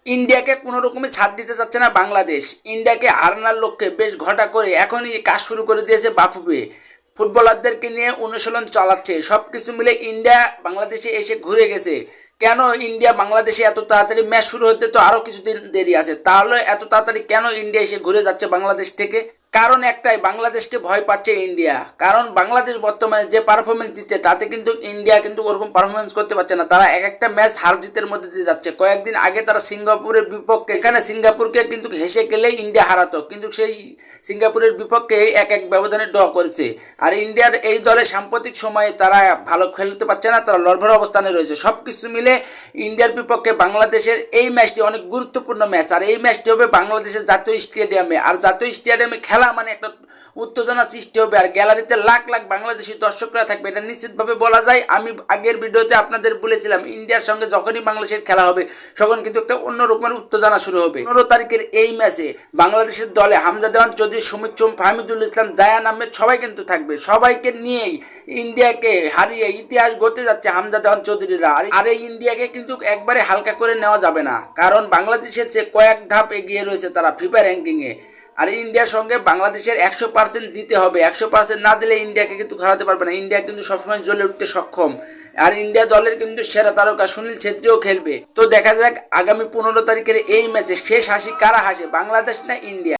ইন্ডিয়াকে কোনো রকমই ছাড় দিতে চাচ্ছে না বাংলাদেশ। ইন্ডিয়াকে হারানোর লক্ষ্যে বেশ ঘটা করে এখনই কাজ শুরু করে দিয়েছে বাফুফে। ফুটবলারদেরকে নিয়ে অনুশীলন চালাচ্ছে। সব কিছু মিলে ইন্ডিয়া বাংলাদেশে এসে ঘুরে গেছে। কেন ইন্ডিয়া বাংলাদেশে এত তাড়াতাড়ি ম্যাচ শুরু হতে তো আরও কিছুদিন দেরি আছে, তাহলে এত তাড়াতাড়ি কেন ইন্ডিয়া এসে ঘুরে যাচ্ছে বাংলাদেশ থেকে? কারণ একটাই, বাংলাদেশকে ভয় পাচ্ছে ইন্ডিয়া। কারণ বাংলাদেশ বর্তমানে যে পারফরমেন্স দিচ্ছে তাতে কিন্তু ইন্ডিয়া কিন্তু ওরকম পারফরমেন্স করতে পারছে না। তারা এক একটা ম্যাচ হার জিতের মধ্যে দিয়ে যাচ্ছে। কয়েকদিন আগে তারা সিঙ্গাপুরের বিপক্ষে, এখানে সিঙ্গাপুরকে কিন্তু হেসে গেলে ইন্ডিয়া হারাতো, কিন্তু সেই সিঙ্গাপুরের বিপক্ষে এক এক ব্যবধানে ড্র করেছে। আর ইন্ডিয়ার এই দলে সাম্প্রতিক সময়ে তারা ভালো খেলতে পারছে না, তারা লড়ভর অবস্থানে রয়েছে। সব কিছু মিলে ইন্ডিয়ার বিপক্ষে বাংলাদেশের এই ম্যাচটি অনেক গুরুত্বপূর্ণ ম্যাচ। আর এই ম্যাচটি হবে বাংলাদেশের জাতীয় স্টেডিয়ামে। আর জাতীয় স্টেডিয়ামে খেলা মানে একটা উত্তেজনা সৃষ্টি হবে, আর গ্যালারিতে লাখ লাখ বাংলাদেশি দর্শকরা থাকবে, এটা নিশ্চিতভাবে বলা যায়। আমি আগের ভিডিওতে আপনাদের বলেছিলাম ইন্ডিয়ার সঙ্গে যখনই বাংলাদেশের খেলা হবে তখন কিন্তু একটা অন্য রকমের উত্তেজনা শুরু হবে। 15 তারিখের এই ম্যাচে বাংলাদেশের দলে হামজা দেওয়ান চৌধুরী, সুমিত সোম, ফাহমিদুল ইসলাম, জায়ান আহমেদ সবাই কিন্তু থাকবে। সবাইকে নিয়েই ইন্ডিয়াকে হারিয়ে ইতিহাস গড়তে যাচ্ছে হামজা দেওয়ান চৌধুরীরা। আর এই ইন্ডিয়াকে কিন্তু একবারে হালকা করে নেওয়া যাবে না, কারণ বাংলাদেশের চেয়ে কয়েক ধাপ এগিয়ে রয়েছে তারা ফিফা র্যাঙ্কিংয়ে। আর ইন্ডিয়ার সঙ্গে বাংলাদেশের 100% দিতে হবে। 100% না দিলে ইন্ডিয়াকে কিন্তু হারাতে পারবে না। ইন্ডিয়া কিন্তু সবসময় জ্বলে উঠতে সক্ষম। আর ইন্ডিয়া দলের কিন্তু সেরা তারকা সুনীল ছেত্রীও খেলবে। তো দেখা যাক আগামী 15 তারিখের এই ম্যাচে শেষ হাসি কারা হাসে, বাংলাদেশ না ইন্ডিয়া।